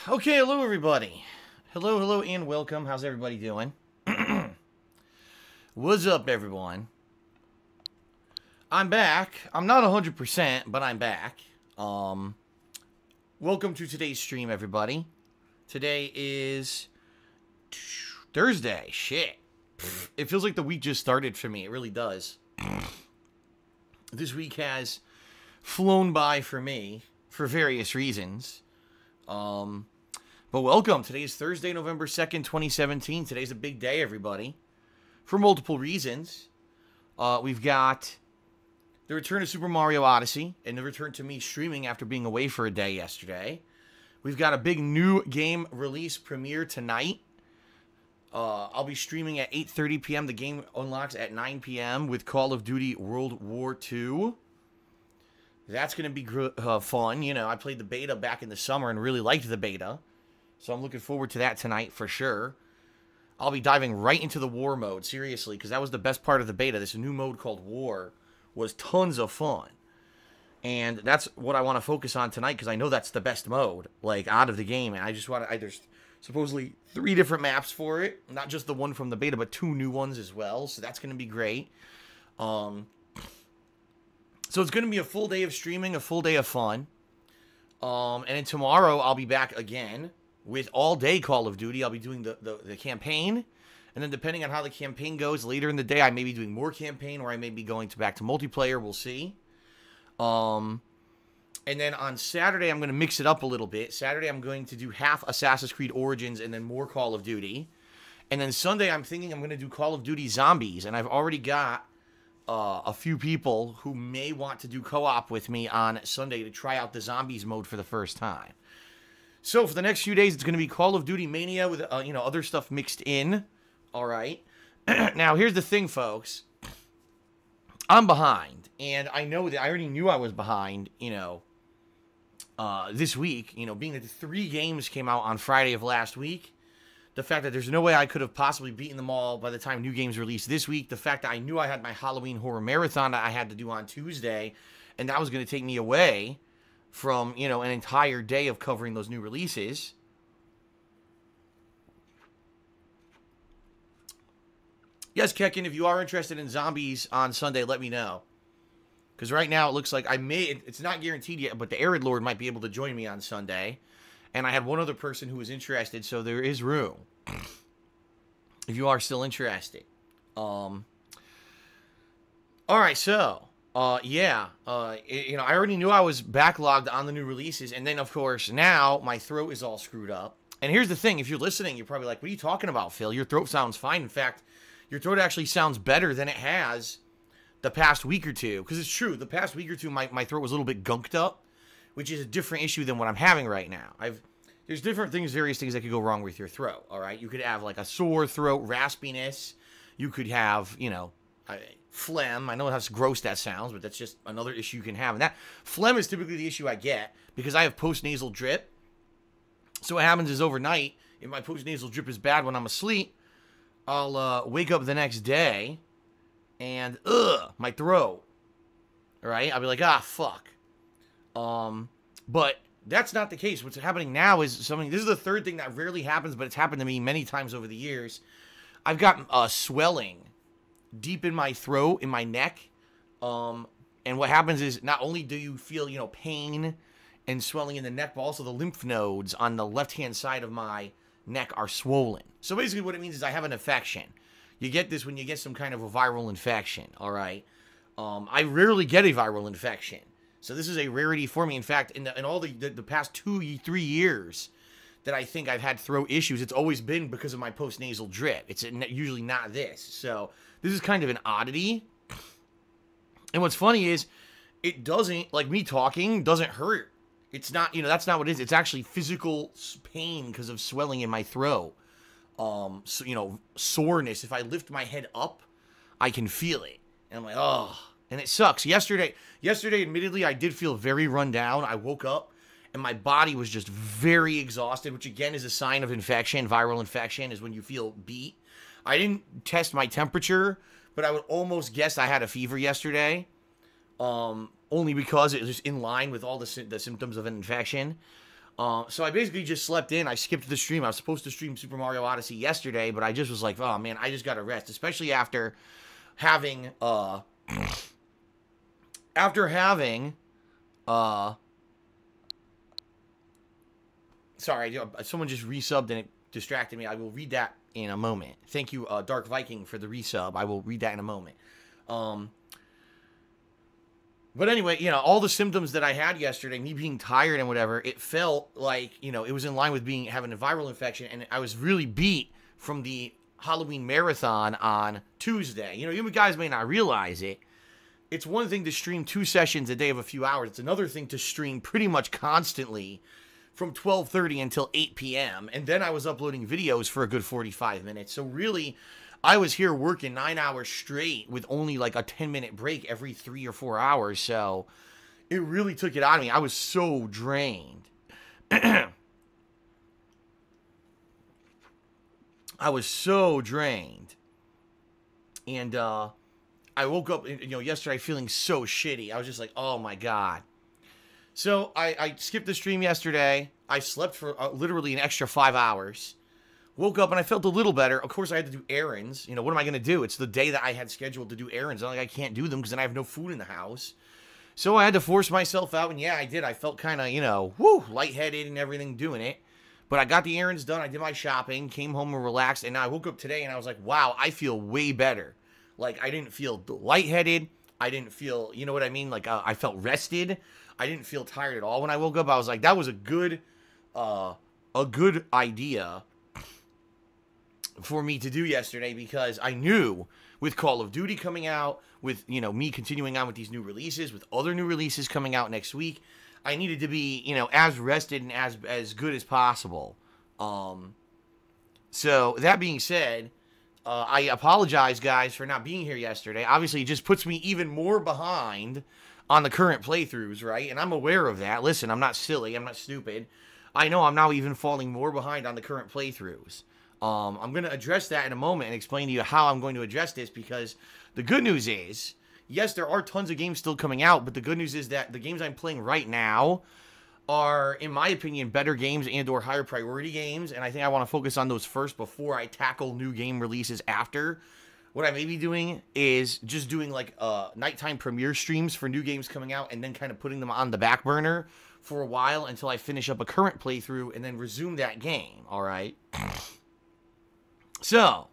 Okay, hello everybody. Hello, and welcome. How's everybody doing? What's up, everyone? I'm back. I'm not 100%, but I'm back. Welcome to today's stream, everybody. Today is Thursday. Shit. It feels like the week just started for me. It really does. This week has flown by for me for various reasons. But welcome. Today is Thursday, November 2nd, 2017. Today's a big day, everybody, for multiple reasons. We've got the return of Super Mario Odyssey and the return to me streaming after being away for a day yesterday. We've got a big new game release premiere tonight. I'll be streaming at 8:30 p.m. The game unlocks at 9 p.m. with Call of Duty World War II. That's going to be fun. You know, I played the beta back in the summer and really liked the beta. So I'm looking forward to that tonight for sure. I'll be diving right into the war mode, seriously, because that was the best part of the beta. This new mode called War was tons of fun. And that's what I want to focus on tonight, because I know that's the best mode, like, out of the game. And I just want to, there's supposedly 3 different maps for it. Not just the one from the beta, but 2 new ones as well. So that's going to be great. So it's going to be a full day of streaming, a full day of fun. And then tomorrow I'll be back again with all day Call of Duty. I'll be doing the campaign. And then depending on how the campaign goes, later in the day I may be doing more campaign, or I may be going back to multiplayer. We'll see. And then on Saturday I'm going to mix it up a little bit. Saturday I'm going to do half Assassin's Creed Origins and then more Call of Duty. And then Sunday I'm thinking I'm going to do Call of Duty Zombies. And I've already got a few people who may want to do co-op with me on Sunday to try out the Zombies mode for the first time. So for the next few days, it's going to be Call of Duty Mania with other stuff mixed in. All right. Now here's the thing, folks. I'm behind, and I know that I already knew I was behind. This week, being that the 3 games came out on Friday of last week. The fact that there's no way I could have possibly beaten them all by the time new games released this week. The fact that I knew I had my Halloween Horror Marathon that I had to do on Tuesday, and that was going to take me away from, an entire day of covering those new releases. Yes, Kekin, if you are interested in Zombies on Sunday, let me know. Because right now it looks like it's not guaranteed yet, but the Arid Lord might be able to join me on Sunday. And I had one other person who was interested, so there is room. If you are still interested. Alright, so, I already knew I was backlogged on the new releases, and then, of course, now my throat is all screwed up. And here's the thing, if you're listening, you're probably like, what are you talking about, Phil? Your throat sounds fine. In fact, your throat actually sounds better than it has the past week or two. Because it's true, the past week or two, my throat was a little bit gunked up, which is a different issue than what I'm having right now. There's different things, various things that could go wrong with your throat, all right? You could have, like, a sore throat, raspiness. You could have, phlegm. I know how gross that sounds, but that's just another issue you can have. And that phlegm is typically the issue I get because I have post-nasal drip. So what happens is overnight, if my post-nasal drip is bad when I'm asleep, I'll wake up the next day and, my throat, all right? I'll be like, fuck. But that's not the case. What's happening now is something. This is the third thing that rarely happens, but it's happened to me many times over the years. I've got swelling deep in my throat, in my neck. And what happens is not only do you feel, pain and swelling in the neck, but also the lymph nodes on the left-hand side of my neck are swollen. So basically what it means is I have an infection. You get this when you get some kind of a viral infection, all right? I rarely get a viral infection. So this is a rarity for me. In fact, in all the past 2-3 years that I think I've had throat issues, it's always been because of my post-nasal drip. It's usually not this. So this is kind of an oddity. And what's funny is it doesn't, like me talking, doesn't hurt. It's not, that's not what it is. It's actually physical pain because of swelling in my throat. So, soreness. If I lift my head up, I can feel it. And I'm like, oh. And it sucks. Yesterday, admittedly, I did feel very run down. I woke up, and my body was just very exhausted, which, again, is a sign of infection. Viral infection is when you feel beat. I didn't test my temperature, but I would almost guess I had a fever yesterday, only because it was just in line with all the symptoms of an infection. So I basically just slept in. I skipped the stream. I was supposed to stream Super Mario Odyssey yesterday, but I just was like, oh man, I just gotta rest, especially after having sorry, someone just resubbed and it distracted me. I will read that in a moment. Thank you, Dark Viking, for the resub. I will read that in a moment. But anyway, you know, all the symptoms that I had yesterday, me being tired and whatever, it felt like, you know, it was in line with having a viral infection, and I was really beat from the Halloween marathon on Tuesday. You know, you guys may not realize it. It's one thing to stream 2 sessions a day of a few hours. It's another thing to stream pretty much constantly from 12:30 until 8 p.m. And then I was uploading videos for a good 45 minutes. So really, I was here working 9 hours straight with only like a 10-minute break every 3 or 4 hours. So it really took it out of me. I was so drained. I was so drained. And I woke up, you know, yesterday feeling so shitty. I was just like, oh my God. So I skipped the stream yesterday. I slept for literally an extra 5 hours. Woke up and I felt a little better. Of course, I had to do errands. You know, what am I going to do? It's the day that I had scheduled to do errands. Not like I can't do them because then I have no food in the house. So I had to force myself out, and yeah, I did. I felt kind of, you know, lightheaded and everything doing it. But I got the errands done. I did my shopping, came home and relaxed, and I woke up today and I was like, wow, I feel way better. Like, I didn't feel lightheaded. I didn't feel, you know what I mean? Like, I felt rested. I didn't feel tired at all when I woke up. I was like, that was a good idea for me to do yesterday, because I knew with Call of Duty coming out, with, you know, me continuing on with these new releases, with other new releases coming out next week, I needed to be, you know, as rested and as good as possible. So that being said, I apologize, guys, for not being here yesterday. Obviously, it just puts me even more behind on the current playthroughs, right? And I'm aware of that. Listen, I'm not silly. I'm not stupid. I know I'm now even falling more behind on the current playthroughs. I'm going to address that in a moment and explain to you how I'm going to address this, because the good news is, yes, there are tons of games still coming out, but the good news is that the games I'm playing right now are, in my opinion, better games and or higher priority games, and I think I want to focus on those first before I tackle new game releases after. What I may be doing is just doing like nighttime premiere streams for new games coming out, and then kind of putting them on the back burner for a while until I finish up a current playthrough and then resume that game, alright? So,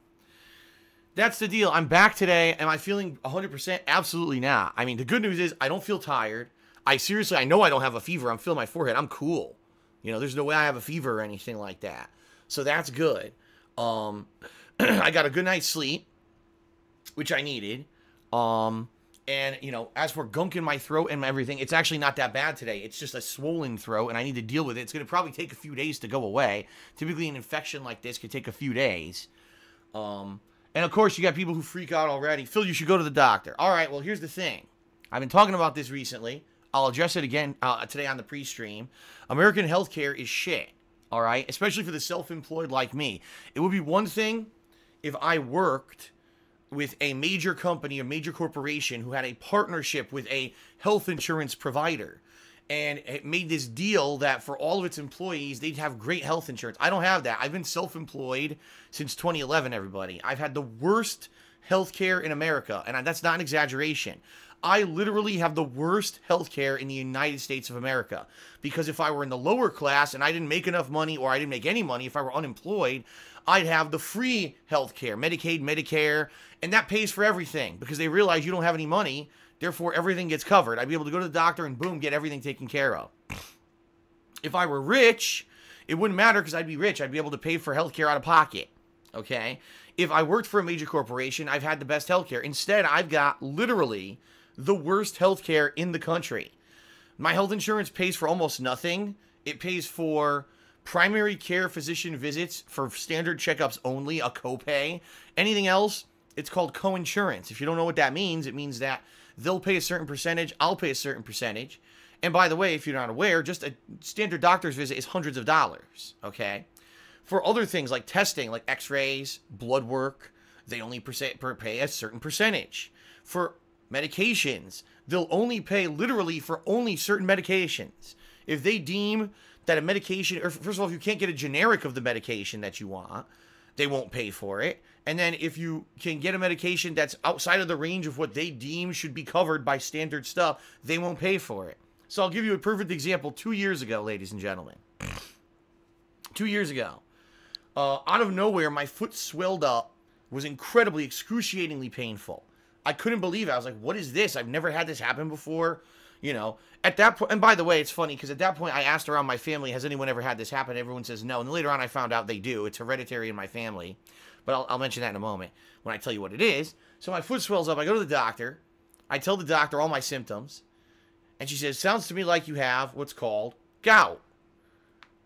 that's the deal. I'm back today. Am I feeling 100%? Absolutely not. I mean, the good news is I don't feel tired. I know I don't have a fever. I'm feeling my forehead. I'm cool. You know, there's no way I have a fever or anything like that. So that's good. I got a good night's sleep, which I needed. And, you know, as for gunk in my throat and everything, it's actually not that bad today. It's just a swollen throat, and I need to deal with it. It's going to probably take a few days to go away. Typically, an infection like this could take a few days. And, of course, you got people who freak out already. Phil, you should go to the doctor. All right, well, here's the thing. I've been talking about this recently. I'll address it again today on the pre-stream. American healthcare is shit, all right? Especially for the self-employed like me. It would be one thing if I worked with a major company, a major corporation who had a partnership with a health insurance provider, and it made this deal that for all of its employees, they'd have great health insurance. I don't have that. I've been self-employed since 2011, everybody. I've had the worst healthcare in America, and that's not an exaggeration. I literally have the worst healthcare in the United States of America, because if I were in the lower class and I didn't make enough money, or I didn't make any money, if I were unemployed, I'd have the free healthcare, Medicaid, Medicare, and that pays for everything, because they realize you don't have any money, therefore everything gets covered. I'd be able to go to the doctor and boom, get everything taken care of. If I were rich, it wouldn't matter, because I'd be rich. I'd be able to pay for healthcare out of pocket, okay? If I worked for a major corporation, I've had the best healthcare. Instead, I've got literally the worst healthcare in the country. My health insurance pays for almost nothing. It pays for primary care physician visits for standard checkups only, a copay. Anything else, it's called coinsurance. If you don't know what that means, it means that they'll pay a certain percentage, I'll pay a certain percentage. And by the way, if you're not aware, just a standard doctor's visit is hundreds of dollars, okay? For other things like testing, like x-rays, blood work, they only pay a certain percentage. For medications, they'll only pay literally for only certain medications. If they deem that a medication, or first of all, if you can't get a generic of the medication that you want, they won't pay for it. And then if you can get a medication that's outside of the range of what they deem should be covered by standard stuff, they won't pay for it. So I'll give you a perfect example. 2 years ago, ladies and gentlemen. 2 years ago. Out of nowhere, my foot swelled up, was incredibly, excruciatingly painful. I couldn't believe it. I was like, what is this? I've never had this happen before. You know, at that point, and by the way, it's funny, because at that point, I asked around my family, has anyone ever had this happen? Everyone says no. And later on, I found out they do. It's hereditary in my family. But I'll mention that in a moment when I tell you what it is. So my foot swells up. I go to the doctor. I tell the doctor all my symptoms. And she says, sounds to me like you have what's called gout.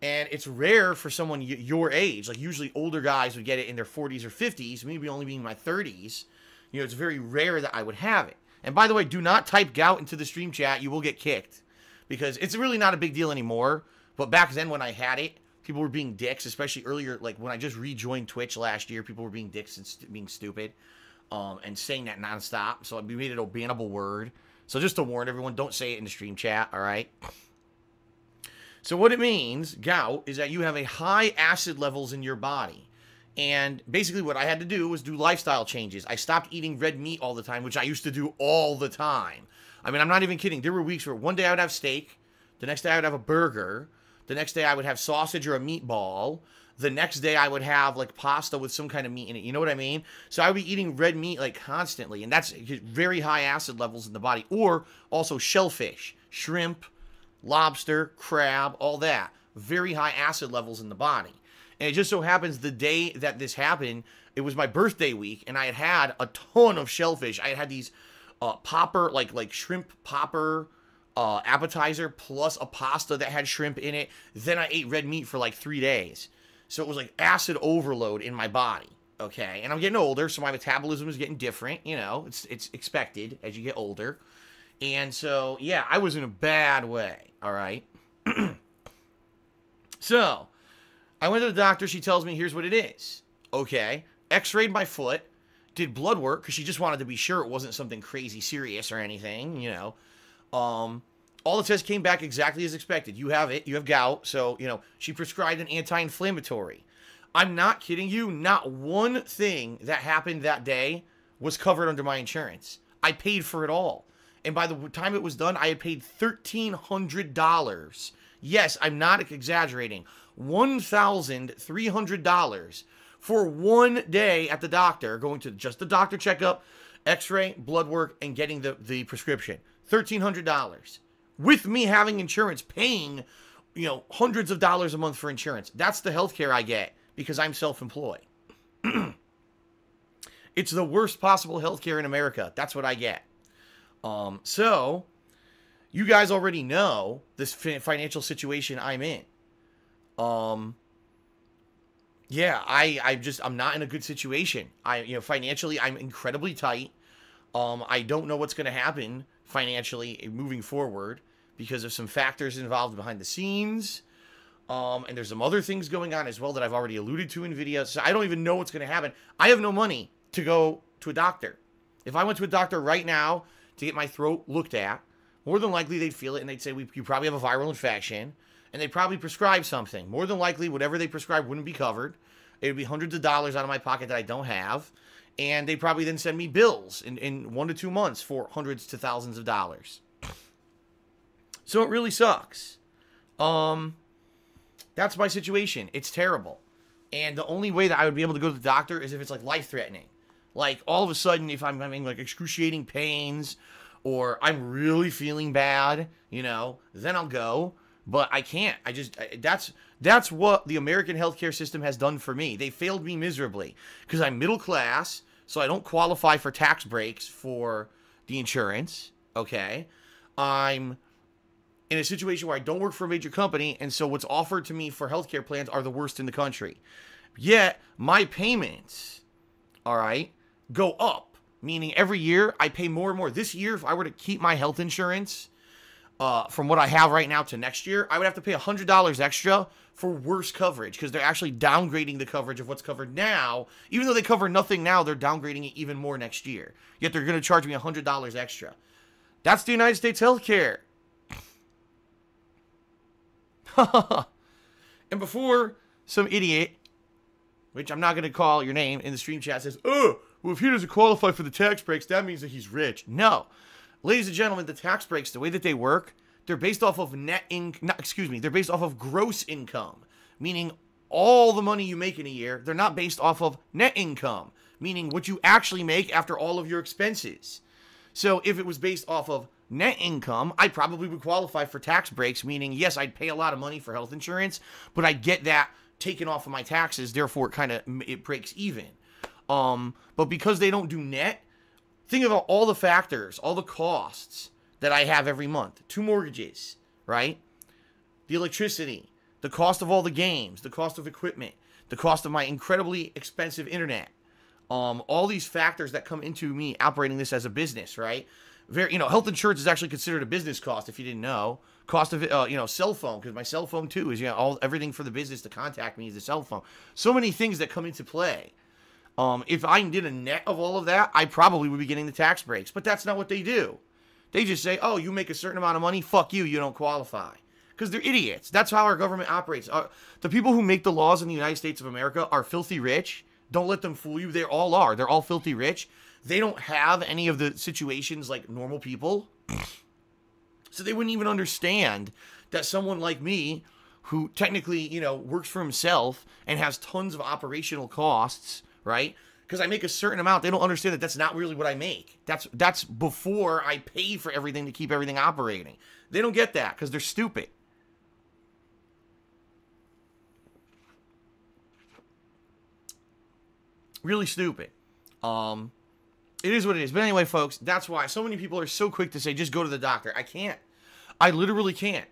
And it's rare for someone your age. Like, usually older guys would get it in their 40s or 50s. Maybe only being in my 30s. You know, it's very rare that I would have it. And by the way, do not type gout into the stream chat. You will get kicked. Because it's really not a big deal anymore. But back then when I had it, people were being dicks. Especially earlier, like when I just rejoined Twitch last year, people were being dicks and being stupid. And saying that nonstop. So we made it a bannable word. So just to warn everyone, don't say it in the stream chat, alright? So what it means, gout, is that you have a high acid levels in your body. And basically what I had to do was do lifestyle changes. I stopped eating red meat all the time, which I used to do all the time. I mean, I'm not even kidding. There were weeks where one day I would have steak, the next day I would have a burger, the next day I would have sausage or a meatball, the next day I would have, like, pasta with some kind of meat in it. You know what I mean? So I would be eating red meat, like, constantly. And that's very high acid levels in the body. Or also shellfish, shrimp, lobster, crab, all that. Very high acid levels in the body. And it just so happens the day that this happened, it was my birthday week. And I had had a ton of shellfish. I had had these popper, like shrimp popper appetizer plus a pasta that had shrimp in it. Then I ate red meat for, like, 3 days. So it was like acid overload in my body, okay? And I'm getting older, so my metabolism is getting different, you know? It's expected as you get older. And so, yeah, I was in a bad way, all right? So, I went to the doctor. She tells me, here's what it is. Okay, x-rayed my foot, did blood work, because she just wanted to be sure it wasn't something crazy serious or anything, you know? All the tests came back exactly as expected. You have it. You have gout. So, you know, she prescribed an anti-inflammatory. I'm not kidding you. Not one thing that happened that day was covered under my insurance. I paid for it all. And by the time it was done, I had paid $1,300. Yes, I'm not exaggerating. $1,300 for 1 day at the doctor, going to just the doctor checkup, x-ray, blood work, and getting the prescription. $1,300. With me having insurance, paying, you know, hundreds of dollars a month for insurance. That's the healthcare I get because I'm self-employed. It's the worst possible healthcare in America. That's what I get. So, you guys already know this financial situation I'm in. Yeah, I'm not in a good situation. Financially, I'm incredibly tight. I don't know what's going to happen financially moving forward because of some factors involved behind the scenes. And there's some other things going on as well that I've already alluded to in videos. So I don't even know what's going to happen. I have no money to go to a doctor. If I went to a doctor right now to get my throat looked at, more than likely they'd feel it and they'd say, you probably have a viral infection. And they'd probably prescribe something. More than likely, whatever they prescribe wouldn't be covered. It would be hundreds of dollars out of my pocket that I don't have. And they'd probably then send me bills in 1 to 2 months for hundreds to thousands of dollars. So it really sucks. That's my situation. It's terrible. And the only way that I would be able to go to the doctor is if it's, like, life-threatening. Like, all of a sudden, if I'm having, like, excruciating pains or I'm really feeling bad, you know, then I'll go. But I can't. That's what the American healthcare system has done for me. They failed me miserably because I'm middle class, so I don't qualify for tax breaks for the insurance, okay? I'm in a situation where I don't work for a major company, and so what's offered to me for healthcare plans are the worst in the country. Yet, my payments, all right, go up, meaning every year I pay more and more. This year, if I were to keep my health insurance from what I have right now to next year, I would have to pay $100 extra for worse coverage because they're actually downgrading the coverage of what's covered now. Even though they cover nothing now, they're downgrading it even more next year. Yet they're going to charge me $100 extra. That's the United States healthcare. And before some idiot, which I'm not going to call your name, in the stream chat says, oh, well, if he doesn't qualify for the tax breaks, that means that he's rich. No. Ladies and gentlemen, the tax breaks, the way that they work, they're based off of they're based off of gross income, meaning all the money you make in a year. They're not based off of net income, meaning what you actually make after all of your expenses. So if it was based off of net income, I probably would qualify for tax breaks, meaning, yes, I'd pay a lot of money for health insurance, but I'd get that taken off of my taxes, therefore it breaks even. But because they don't do net, think about all the factors, all the costs that I have every month. 2 mortgages, right? The electricity, the cost of all the games, the cost of equipment, the cost of my incredibly expensive internet. All these factors that come into me operating this as a business, right? Health insurance is actually considered a business cost if you didn't know. Cost of, cell phone, because my cell phone too is, everything for the business to contact me is the cell phone. So many things that come into play. If I did a net of all of that, I probably would be getting the tax breaks, but that's not what they do. They just say, oh, you make a certain amount of money, fuck you, you don't qualify. Because they're idiots. That's how our government operates. The people who make the laws in the United States of America are filthy rich. Don't let them fool you. They all are. They're all filthy rich. They don't have any of the situations like normal people. So they wouldn't even understand that someone like me, who technically, works for himself and has tons of operational costs, right? Because I make a certain amount, they don't understand that that's not really what I make. That's before I pay for everything to keep everything operating. They don't get that because they're stupid. Really stupid. It is what it is. But anyway, folks, that's why so many people are so quick to say, just go to the doctor. I can't. I literally can't.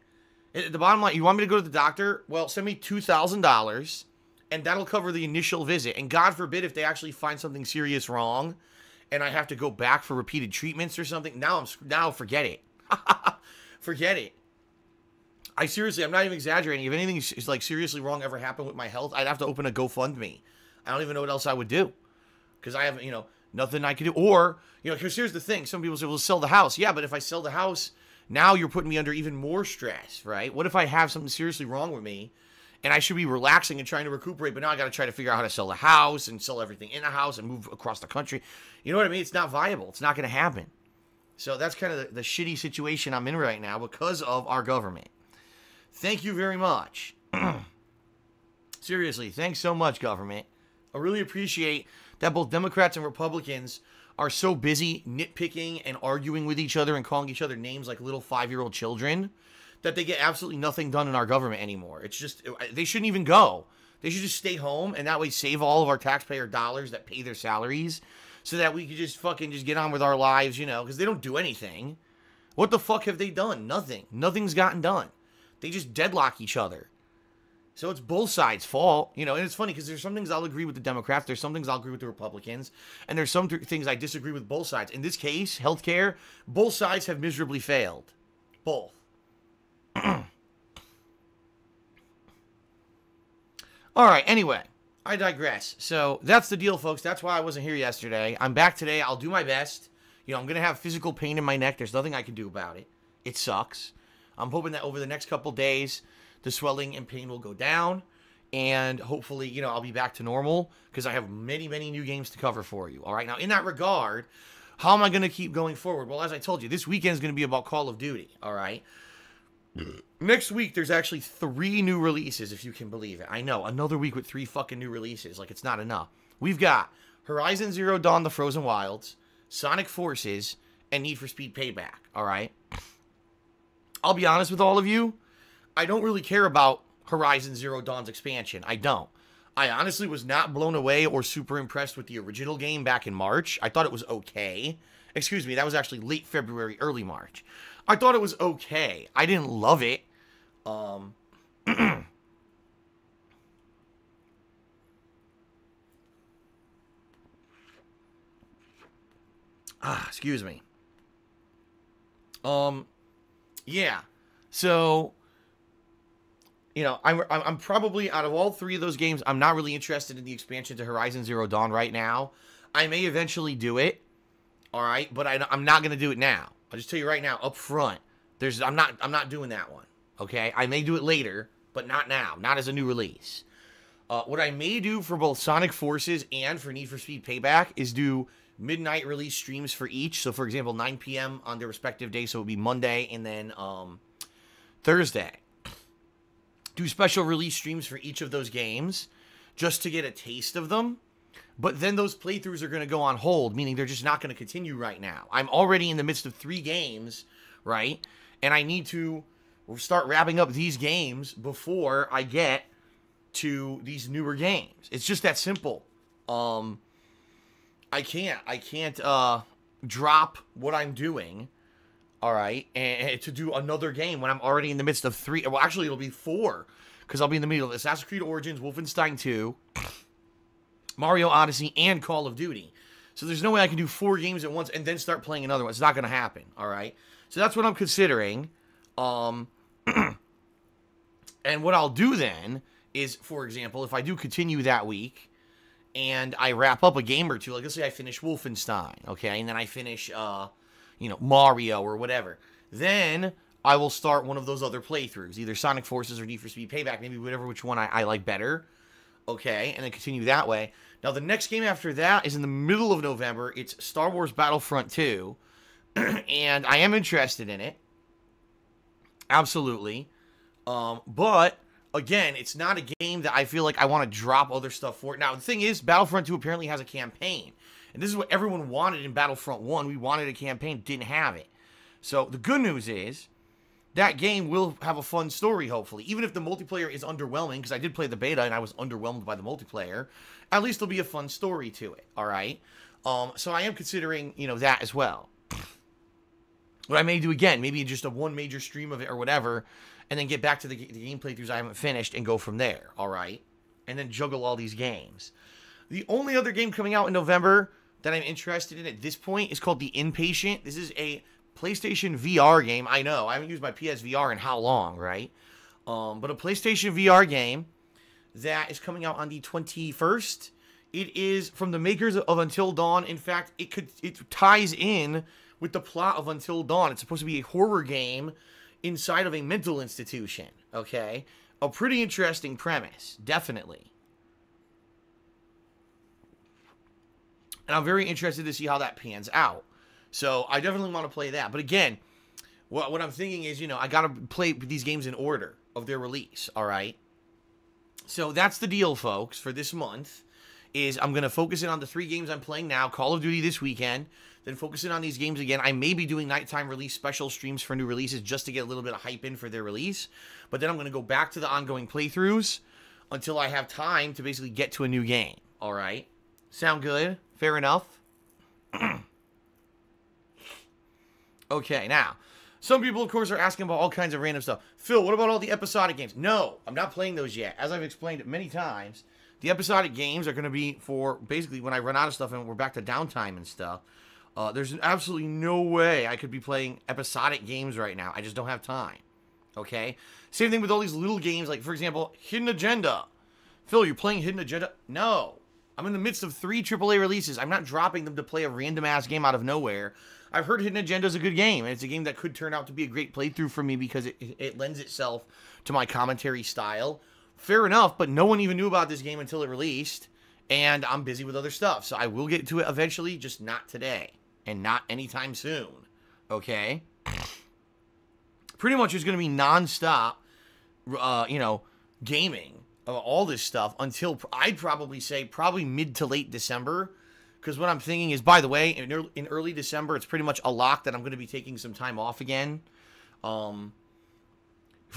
At the bottom line, you want me to go to the doctor? Well, send me $2,000, and that'll cover the initial visit. And God forbid if they actually find something serious wrong, and I have to go back for repeated treatments or something. Now forget it. Forget it. I'm not even exaggerating. If anything is like seriously wrong ever happened with my health, I'd have to open a GoFundMe. I don't even know what else I would do. Because I have, nothing I could do. Or, because here's the thing. Some people say, well, sell the house. Yeah, but if I sell the house, now you're putting me under even more stress, right? What if I have something seriously wrong with me, and I should be relaxing and trying to recuperate, but now I got to try to figure out how to sell the house and sell everything in the house and move across the country. You know what I mean? It's not viable. It's not going to happen. So that's kind of the shitty situation I'm in right now because of our government. Thank you very much. Seriously, thanks so much, government. I really appreciate that both Democrats and Republicans are so busy nitpicking and arguing with each other and calling each other names like little 5-year-old children that they get absolutely nothing done in our government anymore. It's just, they shouldn't even go. They should just stay home and that way save all of our taxpayer dollars that pay their salaries so that we could just fucking just get on with our lives, because they don't do anything. What the fuck have they done? Nothing. Nothing's gotten done. They just deadlock each other. So it's both sides' fault, and it's funny because there's some things I'll agree with the Democrats, there's some things I'll agree with the Republicans, and there's some things I disagree with both sides. In this case, healthcare, both sides have miserably failed. Both. All right, anyway, I digress. So that's the deal, folks. That's why I wasn't here yesterday. I'm back today. I'll do my best. I'm going to have physical pain in my neck. There's nothing I can do about it. It sucks. I'm hoping that over the next couple days, the swelling and pain will go down, and hopefully, I'll be back to normal because I have many, many new games to cover for you. All right, now in that regard, how am I going to keep going forward? Well, as I told you, this weekend is going to be about Call of Duty. All right, next week there's actually 3 new releases, if you can believe it. I know, another week with 3 fucking new releases. Like it's not enough. We've got Horizon Zero Dawn: The Frozen Wilds, Sonic Forces, and Need for Speed Payback. All right, I'll be honest with all of you. I don't really care about Horizon Zero Dawn's expansion. I don't. I honestly was not blown away or super impressed with the original game back in March. I thought it was okay. Excuse me, that was actually late February, early March. I thought it was okay. I didn't love it. Excuse me. Yeah. So, I'm probably, out of all 3 of those games, I'm not really interested in the expansion to Horizon Zero Dawn right now. I may eventually do it, all right, but I'm not going to do it now. I'll just tell you right now, up front, I'm not doing that one, okay? I may do it later, but not now, not as a new release. What I may do for both Sonic Forces and for Need for Speed Payback is do midnight release streams for each. So, for example, 9 p.m. on their respective days, so it would be Monday and then Thursday. Do special release streams for each of those games just to get a taste of them. But then those playthroughs are going to go on hold, meaning they're just not going to continue right now. I'm already in the midst of 3 games, right? And I need to start wrapping up these games before I get to these newer games. It's just that simple. I can't drop what I'm doing, all right, and to do another game when I'm already in the midst of 3. Well, actually, it'll be 4, because I'll be in the middle of Assassin's Creed Origins, Wolfenstein 2, Mario Odyssey, and Call of Duty. So there's no way I can do 4 games at once and then start playing another one. It's not going to happen, all right? So that's what I'm considering. And what I'll do then is, for example, if I do continue that week and I wrap up a game or two, like let's say I finish Wolfenstein, okay, and then I finish, Mario or whatever, then I will start one of those other playthroughs, either Sonic Forces or Need for Speed Payback, maybe which one I like better, okay, and then continue that way. Now, the next game after that is in the middle of November. It's Star Wars Battlefront 2, and I am interested in it. Absolutely. But, again, it's not a game that I feel like I want to drop other stuff for. Now, the thing is, Battlefront 2 apparently has a campaign. And this is what everyone wanted in Battlefront 1. We wanted a campaign, didn't have it. So, the good news is, that game will have a fun story, hopefully. Even if the multiplayer is underwhelming, because I did play the beta and I was underwhelmed by the multiplayer, at least there'll be a fun story to it, all right? So I am considering, that as well. What I may do again, maybe just a one major stream of it or whatever, and then get back to the game playthroughs I haven't finished and go from there, all right? And then juggle all these games. The only other game coming out in November that I'm interested in at this point is called The Inpatient. This is a PlayStation VR game. I know, I haven't used my PSVR in how long, right? But a PlayStation VR game that is coming out on the 21st. It is from the makers of Until Dawn. In fact, it ties in with the plot of Until Dawn. It's supposed to be a horror game inside of a mental institution, okay? A pretty interesting premise, definitely. And I'm very interested to see how that pans out. So I definitely want to play that. But again, what I'm thinking is, I got to play these games in order of their release, all right? So that's the deal, folks, for this month, is I'm going to focus in on the 3 games I'm playing now, Call of Duty this weekend, then focus in on these games again. I may be doing nighttime release special streams for new releases just to get a little bit of hype in for their release. But then I'm going to go back to the ongoing playthroughs until I have time to basically get to a new game, all right? Sound good? Fair enough? Okay, now, some people, of course, are asking about all kinds of random stuff. Phil, what about all the episodic games? No, I'm not playing those yet. As I've explained it many times, the episodic games are going to be for basically when I run out of stuff and we're back to downtime and stuff. There's absolutely no way I could be playing episodic games right now. I just don't have time. Okay? Same thing with all these little games, like, for example, Hidden Agenda. Phil, you're playing Hidden Agenda? No. I'm in the midst of 3 AAA releases. I'm not dropping them to play a random-ass game out of nowhere. I've heard Hidden Agenda is a good game, and it's a game that could turn out to be a great playthrough for me because it lends itself to my commentary style. Fair enough, but no one even knew about this game until it released, and I'm busy with other stuff. So I will get to it eventually, just not today, and not anytime soon. Okay? Pretty much it's going to be non-stop, gaming of all this stuff until, I'd probably say, probably mid to late December. Because what I'm thinking is, by the way, in early December, it's pretty much a lock that I'm going to be taking some time off again. For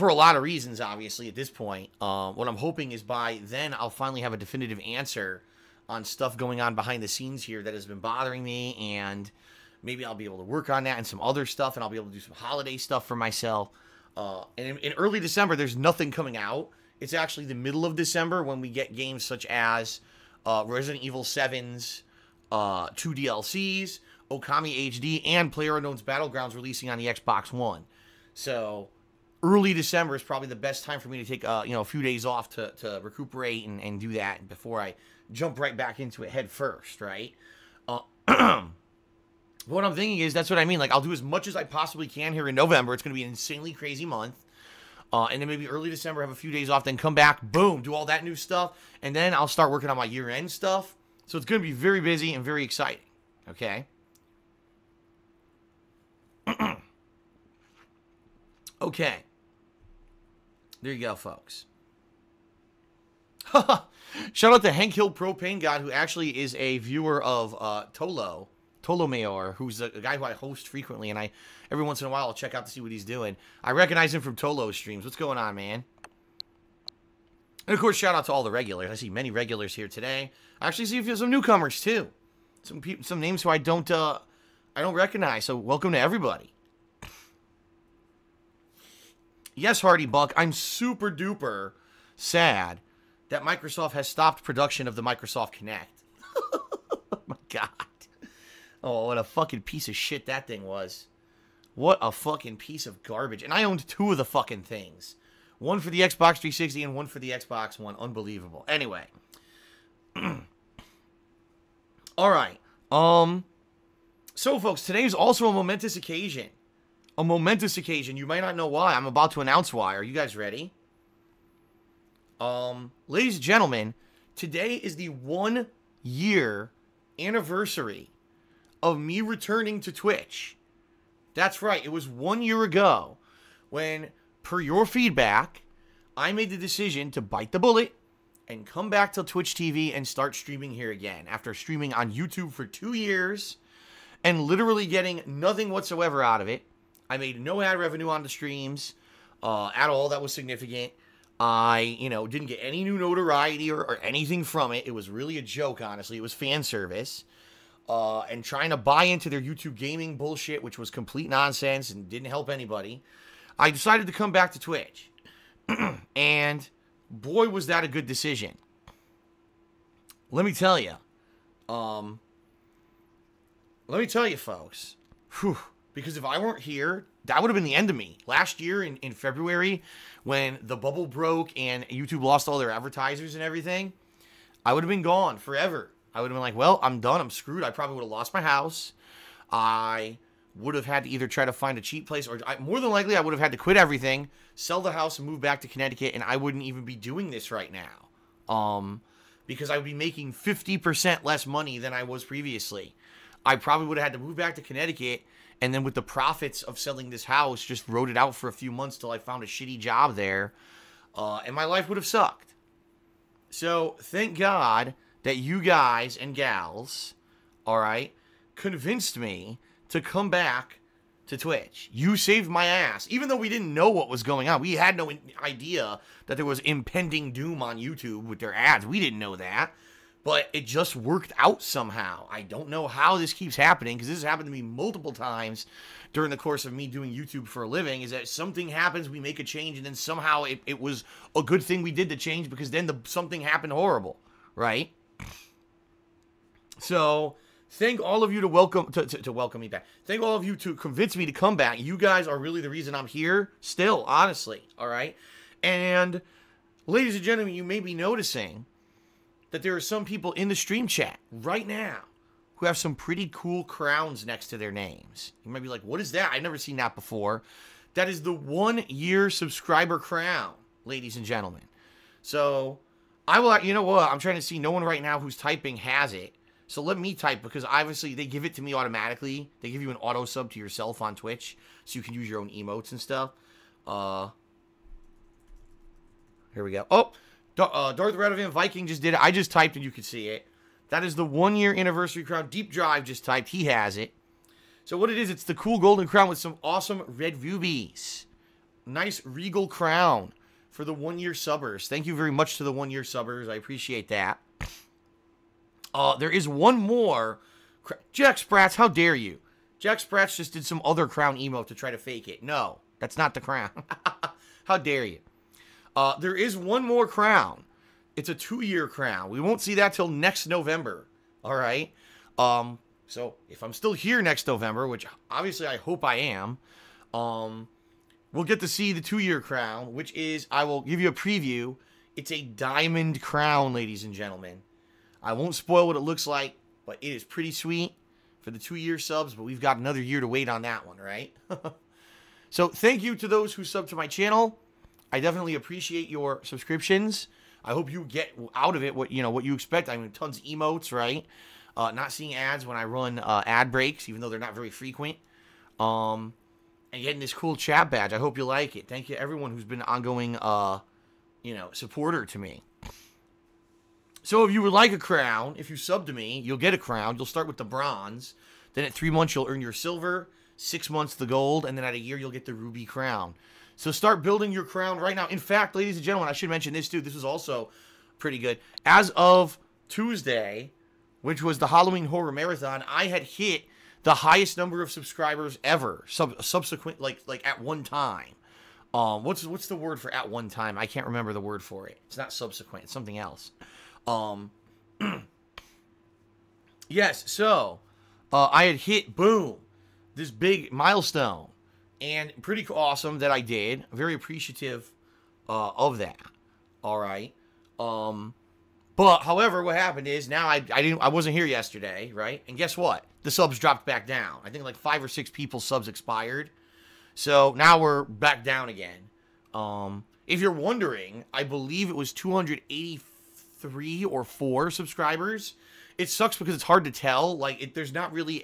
a lot of reasons, obviously, at this point. What I'm hoping is by then, I'll finally have a definitive answer on stuff going on behind the scenes here that has been bothering me. And maybe I'll be able to work on that and some other stuff. And I'll be able to do some holiday stuff for myself. And in early December, there's nothing coming out. It's actually the middle of December when we get games such as Resident Evil 7's 2 DLCs, Okami HD, and PlayerUnknown's Battlegrounds releasing on the Xbox One. So early December is probably the best time for me to take a few days off to recuperate and do that before I jump right back into it head first, right? What I'm thinking is, that's what I mean. Like, I'll do as much as I possibly can here in November. It's going to be an insanely crazy month. And then maybe early December, have a few days off, then come back, boom, do all that new stuff. And then I'll start working on my year-end stuff. So it's going to be very busy and very exciting. Okay? Okay. There you go, folks. Shout out to Hank Hill Propane God, who actually is a viewer of Tolo Mayor, who's a guy who I host frequently, and every once in a while I'll check out to see what he's doing. I recognize him from Tolo's streams. What's going on, man? And of course, shout out to all the regulars. I see many regulars here today. I actually see some newcomers too. Some names who I don't recognize. So welcome to everybody. Yes, Hardy Buck, I'm super duper sad that Microsoft has stopped production of the Microsoft Kinect. Oh my god. Oh, what a fucking piece of shit that thing was. What a fucking piece of garbage. And I owned 2 of the fucking things. One for the Xbox 360 and one for the Xbox One. Unbelievable. Anyway. Alright. So, folks, today's also a momentous occasion. A momentous occasion. You might not know why. I'm about to announce why. Are you guys ready? Ladies and gentlemen, today is the 1-year anniversary of me returning to Twitch. That's right. It was 1 year ago when, per your feedback, I made the decision to bite the bullet and come back to Twitch TV and start streaming here again. After streaming on YouTube for 2 years and literally getting nothing whatsoever out of it. I made no ad revenue on the streams at all that was significant. I, didn't get any new notoriety or anything from it. It was really a joke, honestly. It was fan service. And trying to buy into their YouTube gaming bullshit, which was complete nonsense and didn't help anybody. I decided to come back to Twitch. And boy, was that a good decision. Let me tell you. Folks. Whew. Because if I weren't here, that would have been the end of me. Last year in February, when the bubble broke and YouTube lost all their advertisers and everything, I would have been gone forever. I would have been like, well, I'm done. I'm screwed. I probably would have lost my house. I would have had to either try to find a cheap place or more than likely I would have had to quit everything, sell the house and move back to Connecticut, and I wouldn't even be doing this right now. Because I would be making 50% less money than I was previously. I probably would have had to move back to Connecticut, and then with the profits of selling this house, just rode it out for a few months till I found a shitty job there, and my life would have sucked. So, thank God that you guys and gals, alright, convinced me to come back to Twitch. You saved my ass. Even though we didn't know what was going on. We had no idea that there was impending doom on YouTube with their ads. We didn't know that. But it just worked out somehow. I don't know how this keeps happening, because this has happened to me multiple times during the course of me doing YouTube for a living, is that something happens, we make a change, and then somehow it was a good thing we did the change, because then something happened horrible, right? So, thank all of you to welcome me back. Thank all of you to convince me to come back. You guys are really the reason I'm here still, honestly, all right? And, ladies and gentlemen, you may be noticing that there are some people in the stream chat right now who have some pretty cool crowns next to their names. You might be like, what is that? I've never seen that before. That is the 1-year subscriber crown, ladies and gentlemen. So, you know what? I'm trying to see, no one right now who's typing has it. So let me type, because obviously they give it to me automatically. They give you an auto sub to yourself on Twitch, so you can use your own emotes and stuff. Here we go. Oh! Darth Radovan Viking just did it. I just typed and you can see it. That is the 1-year anniversary crown. Deep Drive just typed. He has it. So what it is, it's the cool golden crown with some awesome red rubies. Nice regal crown for the 1-year subbers. Thank you very much to the 1-year subbers. I appreciate that. There is one more. Jack Sprats, how dare you? Jack Sprats just did some other crown emote to try to fake it. No, that's not the crown. How dare you? There is one more crown. It's a 2-year crown. We won't see that till next November. All right. So if I'm still here next November, which obviously I hope I am, we'll get to see the 2-year crown, which is, I will give you a preview. It's a diamond crown, ladies and gentlemen. I won't spoil what it looks like, but it is pretty sweet for the 2-year subs, but we've got another year to wait on that one, right? So thank you to those who subbed to my channel. I definitely appreciate your subscriptions. I hope you get out of it what you expect. I mean, tons of emotes, right? Not seeing ads when I run ad breaks, even though they're not very frequent. And getting this cool chat badge. I hope you like it. Thank you to everyone who's been ongoing, supporter to me. So if you would like a crown, if you sub to me, you'll get a crown. You'll start with the bronze. Then at 3 months, you'll earn your silver. 6 months, the gold. And then at a year, you'll get the ruby crown. So start building your crown right now. In fact, ladies and gentlemen, I should mention this too. This is also pretty good. As of Tuesday, which was the Halloween Horror Marathon, I had hit the highest number of subscribers ever. Subsequent, like at one time. What's the word for at one time? I can't remember the word for it. It's not subsequent. It's something else. Yes. So I had hit this big milestone. And pretty awesome that I did. Very appreciative of that. All right. But however, what happened is now I wasn't here yesterday, right? And guess what? The subs dropped back down. I think like 5 or 6 people's subs expired. So now we're back down again. If you're wondering, I believe it was 283 or 4 subscribers. It sucks because it's hard to tell. Like there's not really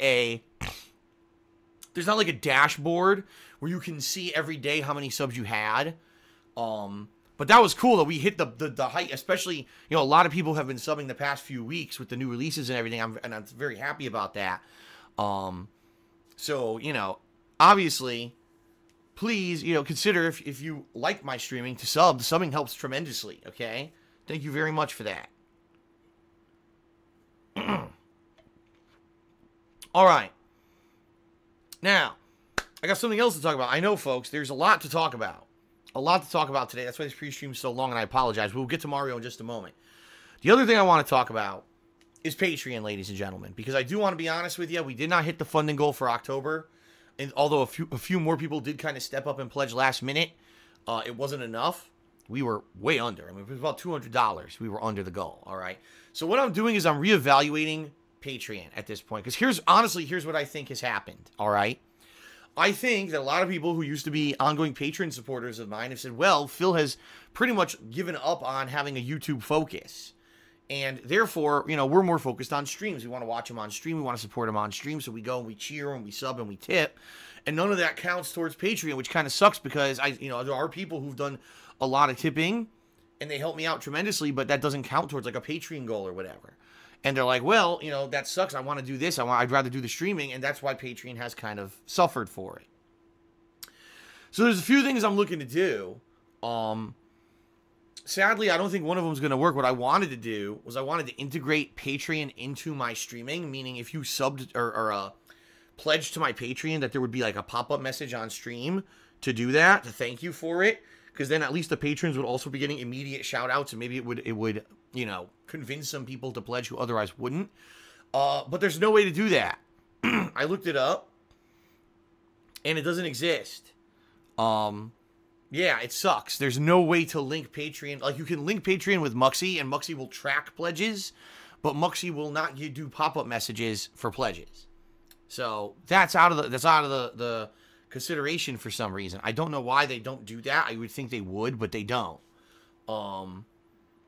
there's not like a dashboard where you can see every day how many subs you had. But that was cool that we hit the height, especially, a lot of people have been subbing the past few weeks with the new releases and everything. I'm very happy about that. So, obviously, please, consider if you like my streaming to sub. The subbing helps tremendously, okay? Thank you very much for that. All right. Now, I got something else to talk about. I know, folks, there's a lot to talk about. A lot to talk about today. That's why this pre-stream is so long, and I apologize. We'll get to Mario in just a moment. The other thing I want to talk about is Patreon, ladies and gentlemen, because I do want to be honest with you. We did not hit the funding goal for October, and although a few more people did kind of step up and pledge last minute, it wasn't enough. We were way under. I mean, it was about $200. We were under the goal, all right? So what I'm doing is I'm reevaluating Patreon at this point, because here's what I think has happened, all right? I think that a lot of people who used to be ongoing Patreon supporters of mine have said, well, Phil has pretty much given up on having a YouTube focus, and therefore, we're more focused on streams. We want to watch him on stream. We want to support him on stream, so we go and we cheer and we sub and we tip, and none of that counts towards Patreon, which kind of sucks because there are people who've done a lot of tipping, and they help me out tremendously, but that doesn't count towards like a Patreon goal or whatever. And they're like, well, that sucks. I want to do this. I'd rather do the streaming. And that's why Patreon has kind of suffered for it. So there's a few things I'm looking to do. Sadly, I don't think one of them is going to work. What I wanted to do was I wanted to integrate Patreon into my streaming. Meaning if you subbed or pledged to my Patreon, that there would be like a pop-up message on stream to do that, to thank you for it. Because then at least the patrons would also be getting immediate shout-outs. And maybe it would convince some people to pledge who otherwise wouldn't. But there's no way to do that. I looked it up, and it doesn't exist. Yeah, it sucks. There's no way to link Patreon. Like, you can link Patreon with Muxy, and Muxy will track pledges, but Muxy will not do pop-up messages for pledges. So that's out of the consideration for some reason. I don't know why they don't do that. I would think they would, but they don't.